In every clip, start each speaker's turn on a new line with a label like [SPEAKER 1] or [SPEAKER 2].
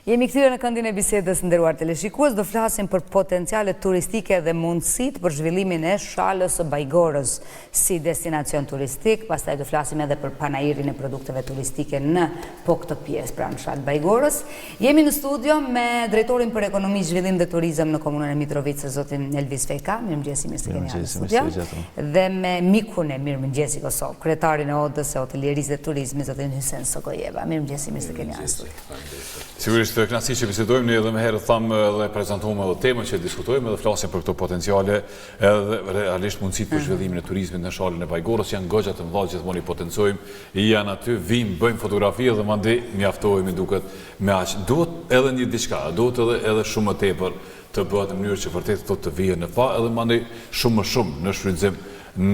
[SPEAKER 1] Jemi kthyer në këndin e bisedës, nderuar teleshikues, do flasim për potencialet turistike dhe mundësitë për zhvillimin e Shalës së Bajgorës si destinacion turistik. Pastaj do flasim edhe për panairin e produkteve turistike në këtë pjesë pranë Shalës Bajgorës. Jemi në studio me drejtorin për ekonomi, zhvillim dhe turizëm në komunën e Mitrovicës, zotin Elvis Fejka. Mirëmëngjesi, mirë se keni ardhur në studio. Dhe me mikun e mirëmëngjesi Kosovë, kryetarin e Odës së hotelierisë dhe turizmit, zotin Hysen Sogojeva. Mirëmëngjesi, mirë se keni ardhur në studio.
[SPEAKER 2] Sigurisht kënaqësi që bisedojmë, ne edhe më herët thamë dhe prezantojmë edhe temën që diskutojmë dhe flasim për këto potenciale edhe realisht mundësitë për zhvillimin e turizmit në Shalën e Bajgorës janë goxha të mëdha, gjithmonë i potencojmë, janë aty, vim, bëjmë fotografi dhe mandej mjaftohemi duket me aq. Duhet edhe një diçka, duhet edhe shumë më tepër të bëhet në mënyrë që vërtet këto të vijnë në fat edhe mandej shumë më shumë në shfrytëzim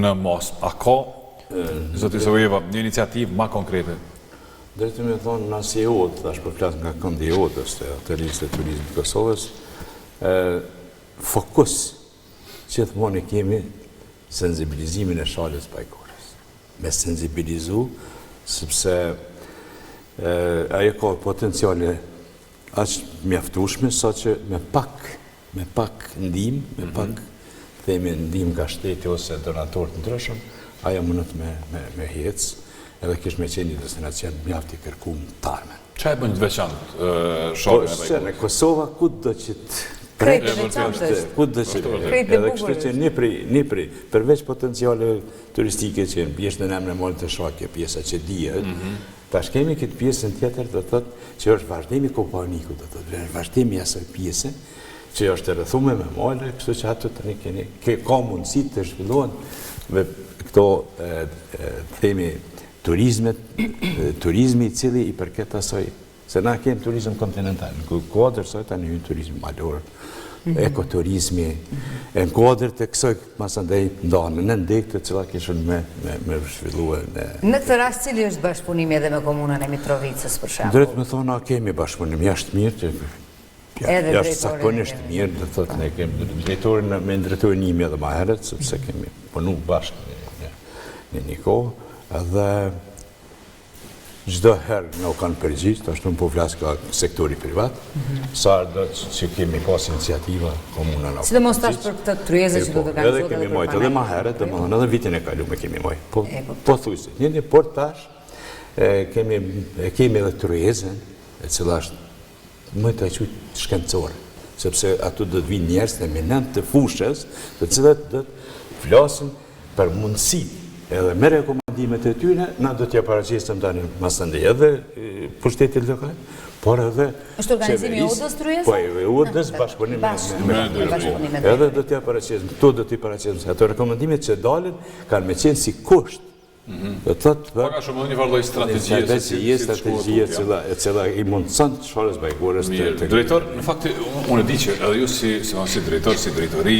[SPEAKER 2] në mas. A ka zoti Sogojeva një iniciativë më konkrete?
[SPEAKER 3] Drejtë me thonë, nësi e odë, thash për flasë nga këndi e odës të hotelierisë dhe turizmit Kosovës, fokus që të moni kemi sensibilizimin e Shalës Bajgorës. Me sensibilizu, sepse ajo ka potenciale aqë mjaftushme, sa që me pak ndim, me pak themi ndim nga shteti ose donatorët ndryshëm, ajo mundët me hecë, edhe kish me qenë një destinacion mjaft i kërkum të armen.
[SPEAKER 2] Qa e bënë të veçantë Shalën e Bajgorës?
[SPEAKER 3] Në Kosova, ku do që të
[SPEAKER 1] krejtë veçantë është.
[SPEAKER 3] Ku do që edhe kështu që një pri, përveç potenciale turistike që në pjesë në emre molë të shakje, pjesa që dihet, tash kemi këtë pjesën tjetër dhe thotë që është vazhdimi kompaniku, dhe thotë, është vazhdimi asaj pjese, që është të rëthume me molë, kështu që atë të një keni, ka mundësi të zhvillohen me këto themi turizmi i cili i përket asoj, se na kemë turizm kontinental, në kodrë soj ta një turizm malor, ekoturizmi, në kodrë të kësoj masandej ndonë, në ndekë të cila kishën me zhvilluar.
[SPEAKER 1] Në këtë rast cili është bashkëpunimi edhe me komunën e Mitrovicës për shembull?
[SPEAKER 3] Drejt me thonë, kemi bashkëpunim jashtë mirë, jashtë zakonisht mirë, dhe thotë ne kemi drejtorin me ndrejtorin imi edhe ma heret, sepse kemi punu bashkë në një kohë, dhe gjdo herë në u kanë përgjisht, ashtu në po flasë ka sektori privat, sa ardë që kemi pas iniciativa komuna në
[SPEAKER 1] si dhe mos tash për këtë tryeze që do të kanë
[SPEAKER 3] edhe kemi mojtë, edhe ma herët, edhe vitin e kalu me kemi mojtë, po thujse, një por tash kemi edhe tryezën, e cila është më të qëjtë shkencore, sepse atu do të vinë njerës në eminent të fushës, të cilat do të flasin për mundësit, edhe me rekomandimet e tyre, na do t'ja paraqesëm tani mas të ndaj edhe pushtetit lokal, por edhe
[SPEAKER 1] është organizimi i Odës tryeza?
[SPEAKER 3] Po, e Odës bashkëpunim edhe do t'ja paraqesëm, këto do t'i paraqesëm, se ato rekomandimet që dalin kanë me qenë si kusht.
[SPEAKER 2] Paka shumë një farloj
[SPEAKER 3] strategjie e cila i mundësën të Shalës Bajgorës të...
[SPEAKER 2] Drejtor, në fakti, unë e di që edhe ju si drejtor, si drejtori,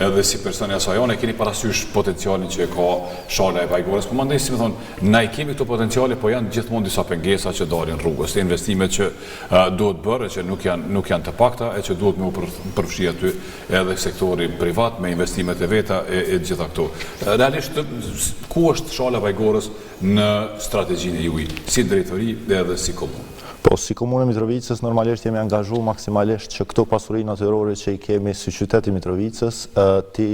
[SPEAKER 2] edhe si personi asajone, keni parasysh potencialin që ka Shala e Bajgorës, po mandej, si me thonë, na i kemi këto potenciali, po janë gjithmonë disa pengesa që dalin rrugës, të investimet që duhet bërë, që nuk janë të pakta, e që duhet me u përfshi aty edhe sektori privat, me investimet e veta e gjitha këto. Realisht, ku është Shala Bajgorës në strategjinë e juaj, si drejtori dhe edhe si komunë?
[SPEAKER 4] Po, si komunë e Mitrovicës, normalisht jemi angazhu maksimalisht që këto pasuri natyrore që i kemi si qyteti Mitrovicës, ti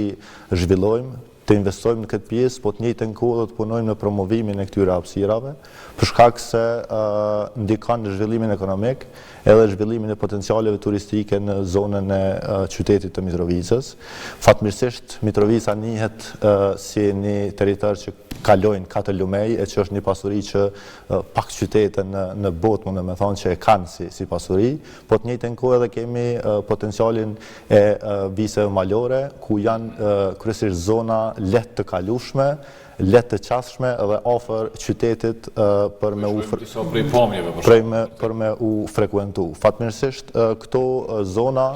[SPEAKER 4] zhvillojmë, të investojmë në këtë pjesë, po të njëjtën kohë të punojmë në promovimin e këtyre hapësirave, për shkak se ndikon në zhvillimin ekonomik, edhe zhvillimin e potencialeve turistike në zonën e qytetit të Mitrovicës. Fatmirësisht, Mitrovica njihet si një territor që kalojnë 4 lumej, e që është një pasuri që pak qytete në botë, mund me thonë që e kanë si pasuri, po të njëjtën kohë edhe kemi potencialin e viseve malore, ku janë kryesisht zona letë të kalushme, letë të qasshme edhe ofër qytetit për me u frekuentu. Fatmirësisht, këto zona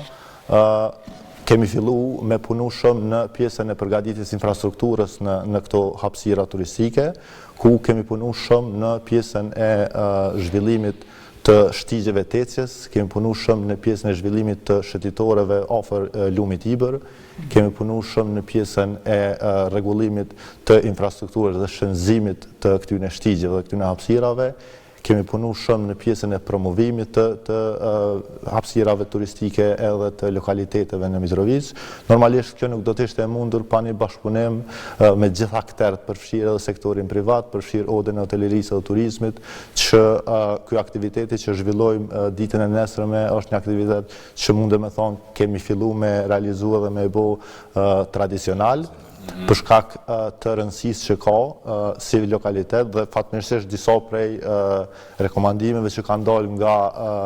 [SPEAKER 4] kemi fillu me punu shumë në pjesën e përgatitjes infrastrukturës në këto hapësira turistike, ku kemi punu shumë në pjesën e zhvillimit të shtigjeve të ecjes, kemi punu shumë në pjesën e zhvillimit të shëtitoreve ofër lumit Ibër, kemi punu shumë në pjesën e rregullimit të infrastrukturës dhe shënzimit të këtyne shtigjeve dhe këtyne hapësirave, kemi punu shumë në pjesën e promovimit të hapësirave turistike edhe të lokaliteteve në Mitrovic. Normalisht kjo nuk do të ishte e mundur pa një bashkëpunim me gjitha aktorët, përfshirë edhe sektorin privat, përfshirë odën e hotelerisë dhe turizmit, që ky aktiviteti që zhvillojmë ditën e nesërme është një aktivitet që mundem me thonë kemi fillu me realizu dhe me bo tradicional, për shkak të rëndësisë që ka si lokalitet dhe fatmirësisht disa prej rekomandimeve që kanë dalë nga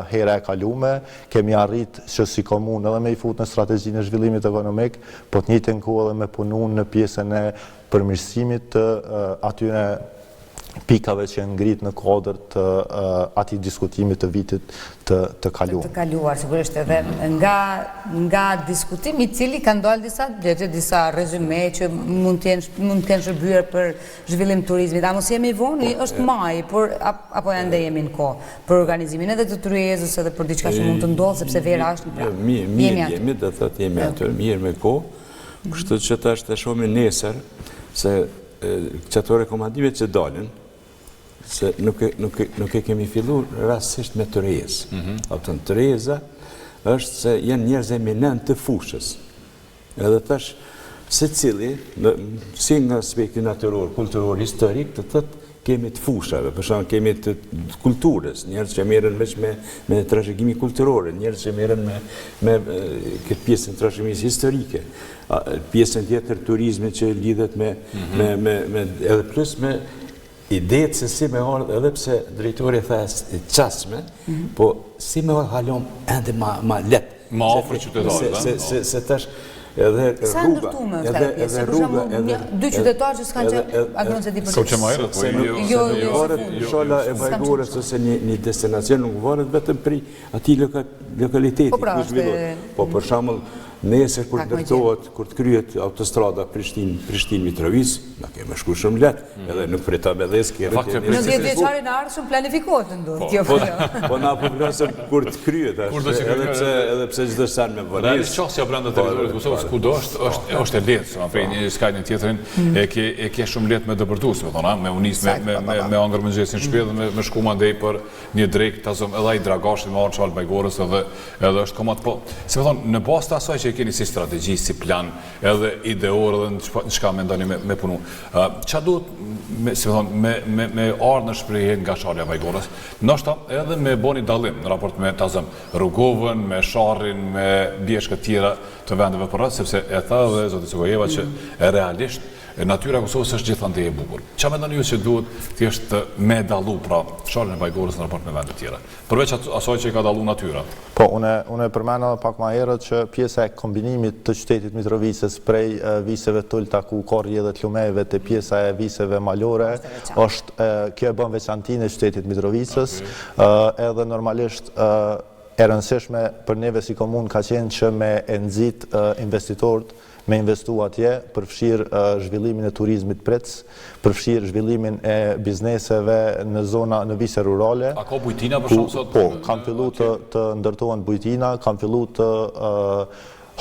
[SPEAKER 4] hera e kalume, kemi arrit që si komunë edhe me i fut në strategjinë e zhvillimit ekonomik, po të njëjtën kohë edhe me punun në pjesën e përmirësimit të atyre pikave që janë ngrit në kuadër të atij diskutimit të vitit të kaluar.
[SPEAKER 1] Të kaluar, sigurisht edhe nga diskutimi i cili kanë dalë disa rezume që mund të kenë shërbyer për zhvillim turizmit. A mos jemi vonë, është maj, apo ende jemi në kohë për organizimin edhe të tryezës edhe për diçka që mund të ndodhë, sepse vera është në prapë.
[SPEAKER 3] Mirë jemi, dhe thëtë jemi atë, mirë me kohë, kështu që të është të shumë nesër, se qëto rekomandimet që dalën, se nuk e kemi fillu rastësisht me tërejës. Tërejëza është se janë njerëz eminent të fushës. Edhe tash, se cili, si nga aspekti natyror, kulturor, historik, të tëtë kemi të fushave, për shkak kemi të kulturës, njerëz që merren veç me trashëgimi kulturore, njerëz që merren me këtë pjesën e trashëgimisë historike, pjesën tjetër turizmit që lidhet me edhe plus me idetë se si me ardhë, edhe pse drejtori tha qasme, po si me ardhë halon ende ma letë.
[SPEAKER 2] Ma ofër qytetarë,
[SPEAKER 3] se tash edhe
[SPEAKER 1] sa ndërtume është ajo pjesë, për shembull, dy qytetarë që s'kanë qenë agronë se di për
[SPEAKER 2] që ma erët, po
[SPEAKER 3] shola e Bajgorës ose një destinacion nuk varet vetëm pri ati lokaliteti. Po për shembull, nesër kur ndërtohet, kur të kryet autostrada Prishtinë-Mitrovic, na kemi shku shumë letë, edhe nuk për tabelës kërë.
[SPEAKER 1] Në 10 vjeçarin e ardhshëm planifikohet ndodhë.
[SPEAKER 3] Po na po vlasëm kur të kryet, edhe pse çdo san me vonë.
[SPEAKER 2] Realisht qasja brenda territorit të Kosovës kudo është e lehtë, sa prej një skajnë tjetrin e ke shumë lehtë me dëpërtues, me thonë, me unis me ëngër mëngjesin shpejt dhe me shku mandej për një drejt tazëm edhe ai Dragashin me Arçal Bajgorës edhe është komat po. Se më thonë, në bazë të asaj që keni si strategji, si plan, edhe ideor, edhe në çka mendoni me punu. Qa duhet, si me thonë, me ardhë në shprehjen nga Sharja Bajgorës, nështë edhe me boni dalim në raport me tazëm Rrugovën, me Sharrin, me bjeshkët tjera të vendeve për rrët, sepse e tha dhe Zoti Sugojeva që realisht natyra e Kosovës është gjithandej e bukur. Qa mendoni ju që duhet thjesht me dallu pra Sharrin e Bajgorës në raport me vendet tjera? Përveç asaj që ka dallu natyra.
[SPEAKER 4] Po, unë përmenda pak ma herët që pjesa e kombinimit të qytetit Mitrovicës prej viseve tulta ku ka rrjedhët lumeve të pjesa e viseve malore, është kjo e bën veçantinë e qytetit Mitrovicës, edhe normalisht e rëndësishme për neve si komunë ka qenë që me nxit investitorët me investu atje, përfshirë zhvillimin e turizmit prec, përfshirë zhvillimin e bizneseve në zona, në vise rurale.
[SPEAKER 2] A ka bujtina për shumë sot?
[SPEAKER 4] Po, kam fillu të ndërtohen bujtina, kam fillu të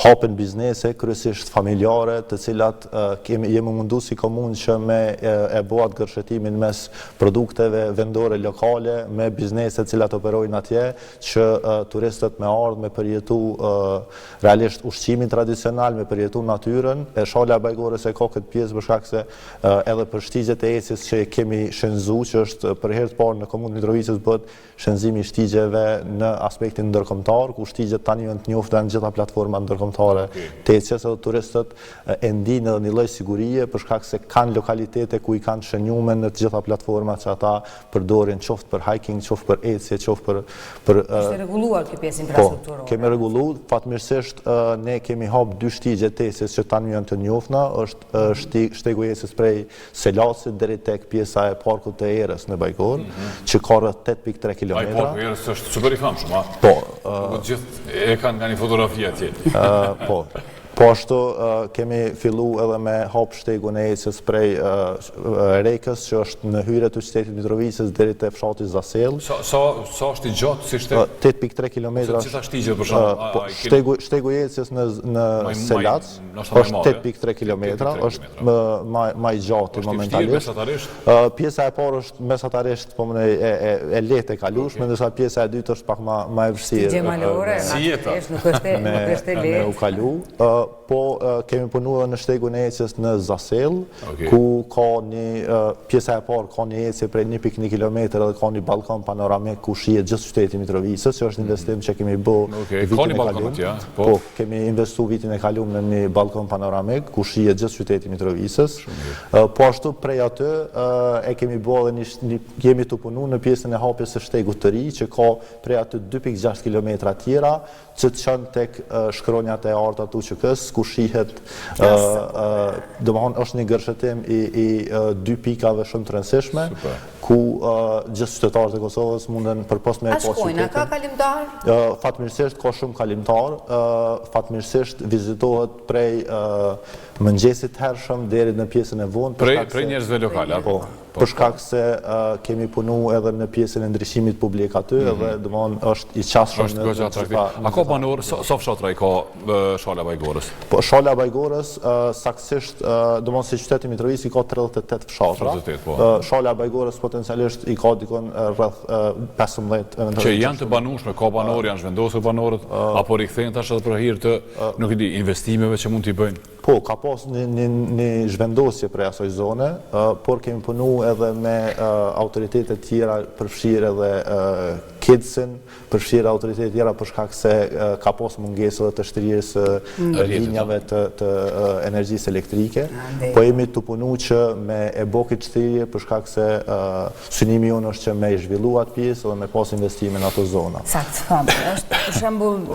[SPEAKER 4] hapen biznese, kryesisht familjare, të cilat jemi mundu si komunë që me e boat gërshëtimin mes produkteve vendore lokale, me biznese cilat operojnë atje, që turistët me ardhë, me përjetu realisht ushqimin tradicional, me përjetu natyren. E Shala e Bajgorës e ka këtë pjesë për shkak se edhe për shtigjet e ecjes që kemi shënzu, që është për herë të parë në komunë Mitrovicës bëhet shënzimi i shtigjeve në aspektin ndërkombëtar, ku shtigjet tani janë të njohura në gjitha platformat ndërkombëtare të ecjes, edhe turistët e ndinë edhe një lloj sigurie për shkak se kanë lokalitete ku i kanë shënjuar në të gjitha platformat që ata përdorin, qoftë për hiking, qoftë për ecje, qoftë për
[SPEAKER 1] është rregulluar kjo pjesë infrastrukturore.
[SPEAKER 4] Po, kemi rregulluar, fatmirësisht ne kemi hap 2 shtigje të ecjes që tani janë të njohura, është shtegu i ecjes prej Selasit deri tek pjesa e parkut të Erës në Bajgorë, që ka rreth 8.3 km.
[SPEAKER 2] Ai parku i Erës është super i famshëm, a?
[SPEAKER 4] Po.
[SPEAKER 2] Gjithë e kanë nga një fotografi atje.
[SPEAKER 4] Po ashtu kemi fillu edhe me hap shtegun e ecës prej Rekës, që është në hyrje të qytetit Mitrovicës deri te fshati Zasell.
[SPEAKER 2] Sa është i gjatë si shtet?
[SPEAKER 4] 8.3 kilometra.
[SPEAKER 2] Si ta shtigjet për shembull?
[SPEAKER 4] Shtegu i ecës në Selac është 8.3 kilometra, është më i gjatë momentalisht. Pjesa e parë është mesatarisht e lehtë e kalueshme, ndërsa pjesa e dytë është pak më e vështirë.
[SPEAKER 1] Nuk është e lehtë.
[SPEAKER 4] U kalu. Po kemi punu edhe në shtegun e ecjes në Zasell, ku ka një pjesa e parë ka një ecje prej 1.1 kilometër dhe ka një balkon panoramik ku shihet gjithë qyteti Mitrovicës, që është investim që kemi bë vitin e kaluar. Po, kemi investu vitin e kaluar në një balkon panoramik ku shihet gjithë qyteti Mitrovicës. Po ashtu prej aty e kemi bë edhe kemi të punu në pjesën e hapjes së shtegut të ri, që ka prej aty 2.6 kilometra tjera, që të qënë tek shkronjat e arta të UÇK-s, ku shihet, domethënë është një gërshëtim i 2 pikave shumë të rëndësishme, ku gjithë qytetarët e Kosovës munden përpos me
[SPEAKER 1] A shkojnë, ka kalimtar?
[SPEAKER 4] Fatmirësisht ka shumë kalimtar, fatmirësisht vizitohet prej mëngjesit hershëm deri në pjesën e vonë.
[SPEAKER 2] Prej njerëzve lokale,
[SPEAKER 4] po. Për shkak se kemi punu edhe në pjesën e ndryshimit publik aty, edhe domethënë është i qasshëm
[SPEAKER 2] në goxha atraktiv. A ka banor, sa fshatra i ka Shala Bajgorës?
[SPEAKER 4] Po Shala Bajgorës saktësisht, domethënë si qyteti Mitrovici ka 38 fshatra. Shala Bajgorës potencialisht i ka dikon rreth 15
[SPEAKER 2] që janë të banueshme, ka banor, janë zhvendosur banorët, apo rikthehen tash edhe për hir të, nuk e di, investimeve që mund t'i bëjnë?
[SPEAKER 4] Po, ka pas një zhvendosje prej asoj zone, por kemi punu edhe me autoritetet tjera, përfshirë edhe KIDS-in, përfshirë autoritetet tjera për shkak se ka pas mungesë edhe të shtrirjes linjave të energjisë elektrike. Po jemi të punu që me e bokit shtrirje për shkak se synimi jonë është që me i zhvillu atë pjesë dhe me pas investime në ato zona.
[SPEAKER 1] Sakt, është për shembull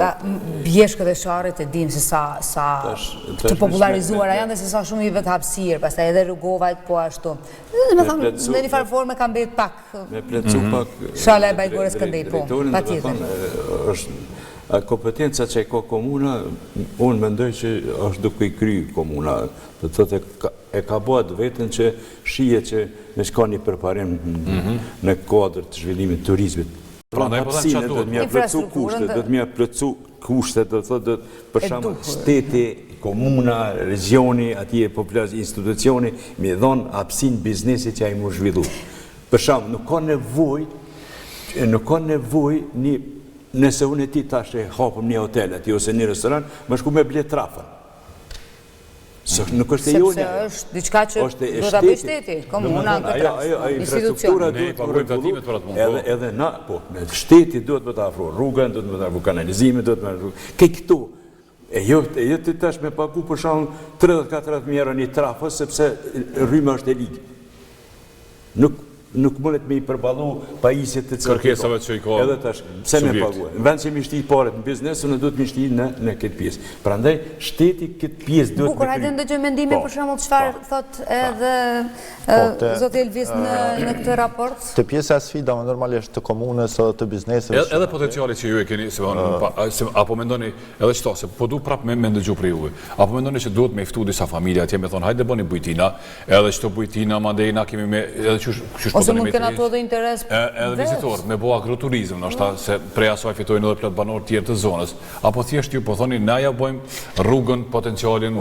[SPEAKER 1] bjeshkët e sharit e dim se sa të popularizuara janë dhe se sa shumë i vetë hapësirë, pastaj edhe rrugovajt po ashtu. Me thonë, në një farë forme ka mbet pak.
[SPEAKER 3] Me plecu pak.
[SPEAKER 1] Shala e Bajgorës këndej, po, pa tjetër.
[SPEAKER 3] Kompetenca që e ka komuna, unë mendoj që është duke i kry komuna. Të thotë e ka bëhet vetën që shije që me shka një përparim në kodrë të zhvillimit turizmit. Hapsine do të mja plëcu kushtet, do të mja plëcu kushtet, do të thotë, për shumë shteti, komuna, regioni, atje populaci, institucioni, me dhonë hapsin biznesi që a i mu zhvillu. Për shumë, nuk ka nevoj nëse unë e ti tash e hapëm një hotel ati ose një restoran, më shku me blet trafën. Nuk është e jonja.
[SPEAKER 1] Sepse është diçka që do të bëjë shteti, komuna,
[SPEAKER 3] infrastruktura duhet të rregullu. Edhe na, po, shteti duhet të afro rrugën, duhet të afro kanalizimin, duhet të afro. Këto e jo të tash me pagu për shkak 30-40 euro një trafës sepse rryma është e ligë. Nuk mundet me i përballu pajisjet të cilët
[SPEAKER 2] kërkesave që i ka
[SPEAKER 3] edhe tash pse me paguaj. Në vend që mi shtit paret në biznes, unë duhet mi shtit në këtë pjesë. Prandaj shteti këtë pjesë duhet.
[SPEAKER 1] Bukur, hajde ndëgjoj mendimin për shembull çfarë thot edhe zoti Elvis në këtë raport.
[SPEAKER 4] Të pjesa e sfidave normalisht të komunës edhe të biznesit.
[SPEAKER 2] Edhe potenciali që ju e keni, apo mendoni edhe çto, se po du prap me ndëgju për juve. Apo mendoni që duhet me ftu disa familje atje me thon hajde bëni bujtina, edhe çto bujtina mandej na kemi me edhe çu
[SPEAKER 1] ose mund këna ato dhe interes
[SPEAKER 2] edhe vizitorët me bo agroturizm, nështë se prej asaj fitojnë edhe plot banor tjerë të zonës, apo thjesht ju po thoni na ja bëjmë rrugën, potencialin,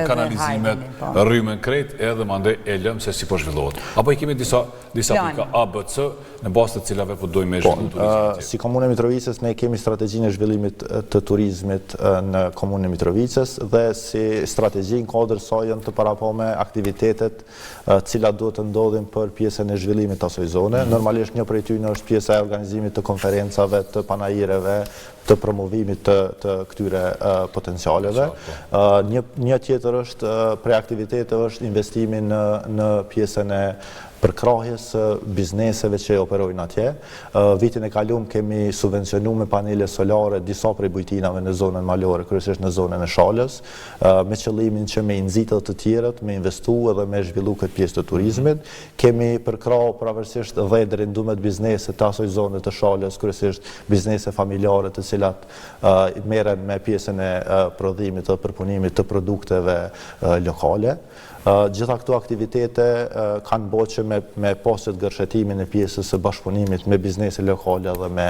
[SPEAKER 2] kanalizimet, rrymen krejt, edhe mandej e lëm se si po zhvillohet. Apo i kemi disa pika A, B, C, në bazë të cilave po dojmë me zhvillu turizmin.
[SPEAKER 4] Si Komunë e Mitrovicës ne kemi strategjinë e zhvillimit të turizmit në Komunën e Mitrovicës dhe si strategji në kodër saj janë të parapome aktivitetet cilat duhet të ndodhin për pjesën e zhvillimit të asoj zone. Normalisht një prej tyre është pjesa e organizimit të konferencave, të panajireve, të promovimit të këtyre potencialeve. Një tjetër është prej aktiviteteve është investimi në pjesën e përkrahjes së bizneseve që operojnë atje. Vitin e kaluar kemi subvencionuar me panele solare disa prej bujtinave në zonën malore, kryesisht në zonën e Shalës, me qëllimin që me nxitë të tjerët, me investu edhe me zhvillu këtë pjesë të turizmit. Kemi përkrahur pavarësisht 10 deri në 12 biznese të asoj zone të Shalës, kryesisht biznese familjare të cilat merren me pjesën e prodhimit të përpunimit të produkteve lokale. Gjitha këto aktivitete kanë boqë me poset gërshetimin e pjesës së bashkëpunimit me biznese lokale dhe me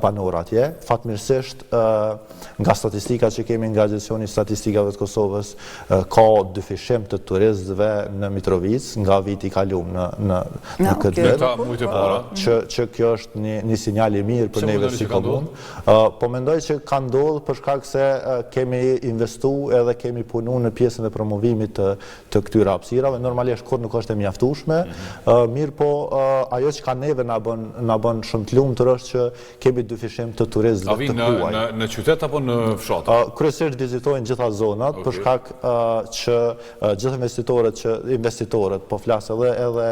[SPEAKER 4] banor atje. Fatmirësisht, nga statistika që kemi nga Agjencioni i Statistikave të Kosovës, ka dyfishim të turistëve në Mitrovic nga viti i kaluar në këtë vit. Që kjo është një sinjal i mirë për neve si komunë. Po mendoj që ka ndodhur për shkak se kemi investu edhe kemi punu në pjesën e promovimit të këtyre hapësirave. Normalisht kur nuk është e mjaftueshme, mirë po ajo që ka neve na bën shumë të lumtur është që kemi dyfishim të turistëve të huaj.
[SPEAKER 2] Në qytet apo në fshat?
[SPEAKER 4] Kryesisht vizitojnë gjitha zonat për shkak që gjithë investitorët, po flas edhe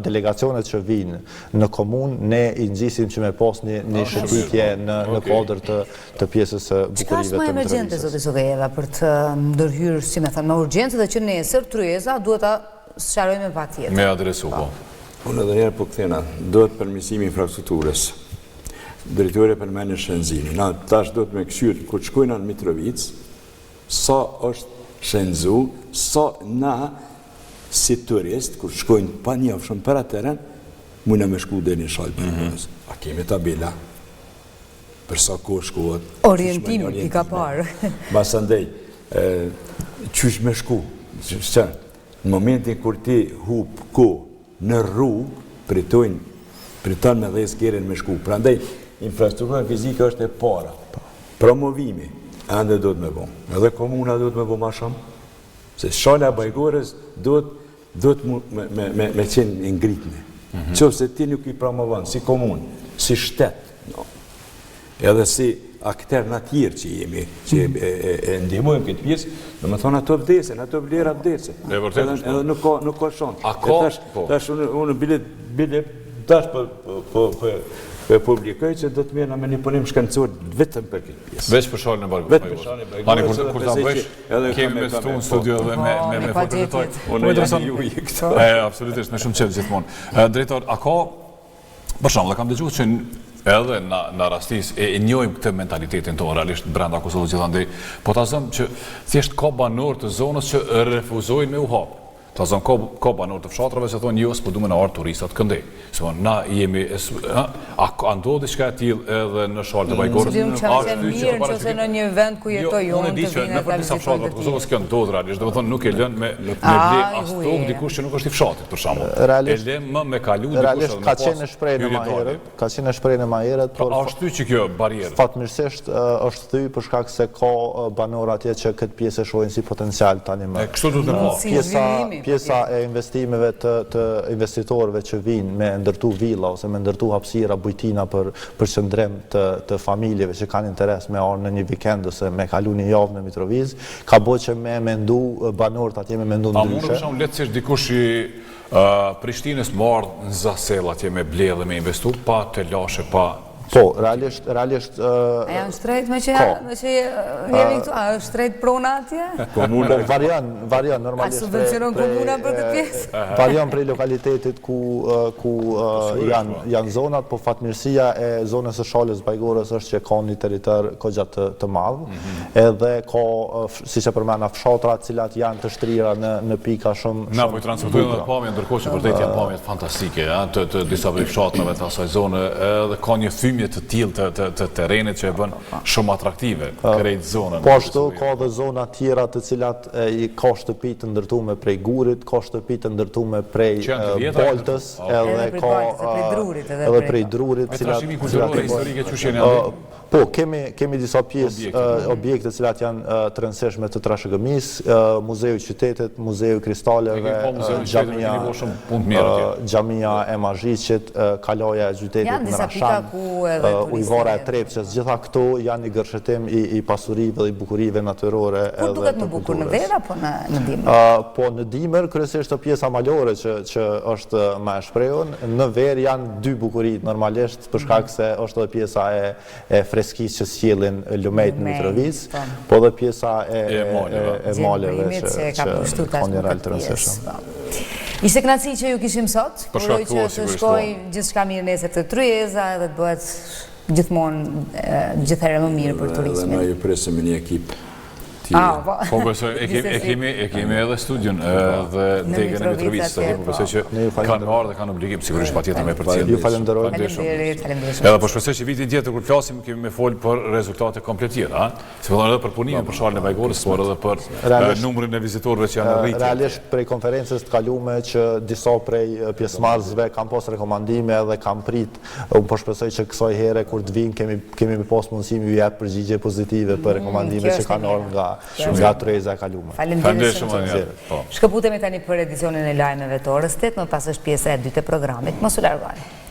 [SPEAKER 4] delegacionet që vinë në komunë, ne i nxisim që me pas një shëtitje në kuadër të pjesës së bukurive të
[SPEAKER 1] Çka është më emergjente zoti Zogajeva për të ndërhyrë, si më thënë, me urgjencë dhe që nesër tryeza duhet ta sqarojmë pak tjetër.
[SPEAKER 2] Me adresu, po.
[SPEAKER 3] Unë edhe njerë po këthena, duhet përmirësimi infrastrukturës. Drejtori përmenë shenzimi. Na tash do të me këshyrë, kur shkojnë në Mitrovic, sa është shenzu, sa na si turist, kur shkojnë pa njofshëm për atëren, mujna me shku dhe një shalë për nësë. A kemi tabela, për sa ko shkohet.
[SPEAKER 1] Orientimi, i ka parë.
[SPEAKER 3] Basa ndej, qysh me shku, në momentin kur ti hup ko në rrugë, priton me dhe s'kerin me shku. Pra ndej, infrastruktura fizike është e para. Promovimi, ende do të me bo. Edhe komuna do të me bo ma shumë. Se shala Bajgorës do të me qenë ngritme. Qo se ti nuk i promovon, si komunë, si shtetë, edhe si akter në tjirë që jemi, që e ndihmojmë këtë pjesë, dhe me thonë ato vdesin, ato vlera vdesin. Edhe nuk ka shonë.
[SPEAKER 2] A ka?
[SPEAKER 3] Tash unë bile tash për publikoj që do të mirë me një punim shkencor vetëm për këtë pjesë.
[SPEAKER 2] Veç për shalën e Bajgorës. Ani kur ta bësh, kemi me stu në studio dhe me fotograftoj.
[SPEAKER 3] Unë janë ju i këto.
[SPEAKER 2] Absolutisht, me shumë qëtë gjithmonë. Drejtor, a ka, për shumë, dhe kam dëgjuar që edhe në rastis e njojmë këtë mentalitetin tonë, realisht brenda Kosovës gjithandej, po ta zëmë që thjesht ka banor të zonës që refuzojnë me u hapë. Ta zëmë ka banor të fshatrave që thonë jo, s'po du me në arë turistat këndej. Na jemi, a ndodhi shka e t'il edhe në shalë të Bajgorës?
[SPEAKER 1] Që më qenë mirë në qëse në një vend ku jetoj
[SPEAKER 2] unë të vinë e ta vizitojnë të t'i. Kosovës kjo ndodhë realisht, dhe më thonë nuk e lënë me ble as tokë dikush që nuk është i fshatit, për shamu. E lënë më me kalu dikush edhe me pas
[SPEAKER 4] ka qenë shprejnë e ma herët,
[SPEAKER 2] por është ty që kjo barjerë?
[SPEAKER 4] Fatmirësisht është ty për shkak se ka banor atje që këtë pjesë e shohin si potencial tani më.
[SPEAKER 2] Kështu du të po.
[SPEAKER 4] Pjesa e investimeve të investitorëve që vinë me ndërtu villa ose me ndërtu hapësira bujtina për qëndrim të familjeve që kanë interes me arë në një vikend ose me kalu një javë në Mitrovic, ka bo që me mendu banorët atje me mendu ndryshe.
[SPEAKER 2] A mundu shumë letësisht dikush i Prishtinës më ardhë në Zasel atje me ble dhe me investu, pa të lashe, pa...
[SPEAKER 4] Po, realisht...
[SPEAKER 1] A janë shtrejt me që jemi këtu? A është shtrejt prona atje?
[SPEAKER 4] Varian, normalisht...
[SPEAKER 1] A subvencionon komuna për këtë pjesë?
[SPEAKER 4] Varian prej lokalitetit ku janë zonat, po fatmirësia e zonës së shalës Bajgorës është që ka një teritor kogja të madhë, edhe ka, si që përmena, fshatrat cilat janë të shtrira në pika shumë...
[SPEAKER 2] Na, po i transportojnë dhe pamje, ndërkohë që vërdet janë pamjet fantastike, të disa prej fshatrave të asaj zone, edhe ka një thymje të tillë të terenit që e bën shumë atraktive krejt zonën.
[SPEAKER 4] Po ashtu ka dhe zona tjera të cilat ka shtëpi të ndërtume prej Gurit, ka shtëpi të ndërtume prej Boltës, edhe prej Drurit.
[SPEAKER 2] Me trashimi kulturore historike që shenë janë?
[SPEAKER 4] Po, kemi disa pjesë objekte cilat janë të rëndësishme të trashëgëmis, Muzeu Qytetit, Muzeu Kristaleve, Xhamia e Mazhiqit, Kalaja e Qytetit në Rashan.
[SPEAKER 1] Janë disa pika ku
[SPEAKER 4] ujvara e Trepçës, gjitha këto janë i gërshetim i pasurive dhe i bukurive natyrore.
[SPEAKER 1] Kur duket më bukur, në verë apo në dimër?
[SPEAKER 4] Po në dimër, kryesisht pjesa malore që është më e shprehur, në verë janë dy bukurit normalisht, për shkak se është edhe pjesa e freskisë që sjellin lumejt në Mitrovicë, po edhe pjesa e maleve që ka një real të rëndësishëm.
[SPEAKER 1] Ishte kënaqësi që ju kishim sot, uroj që të shkoj gjithçka mirë nesër të Tryeza edhe të bëhet gjithmonë gjithherë më mirë për turizmin.
[SPEAKER 3] Edhe na ju presim një ekip.
[SPEAKER 2] Po besoj, e kemi edhe studion dhe degën e Mitrovicës, po besoj që kanë marrë dhe kanë obligim sigurisht patjetër me përcjellje.
[SPEAKER 4] Ju falenderoj.
[SPEAKER 1] Faleminderit.
[SPEAKER 2] Edhe po shpresoj që vitin tjetër kur flasim kemi me fol për rezultate komplet tjera, si fillon edhe për punimin për shalën e Bajgorës, por edhe për numrin e vizitorëve që janë rritur.
[SPEAKER 4] Realisht prej konferencës të kaluame që disa prej pjesëmarrësve kanë pas rekomandime dhe kanë prit, unë po shpresoj që kësaj here kur të vinë kemi pas mundësi ju jap përgjigje pozitive për rekomandimet që kanë ardhur nga Tryeza e kalume.
[SPEAKER 1] Faleminderit shumë. Shkëputemi tani për edicionin e lajmeve të orës 8, më pas është pjesa e dytë e programit. Mos u largoni.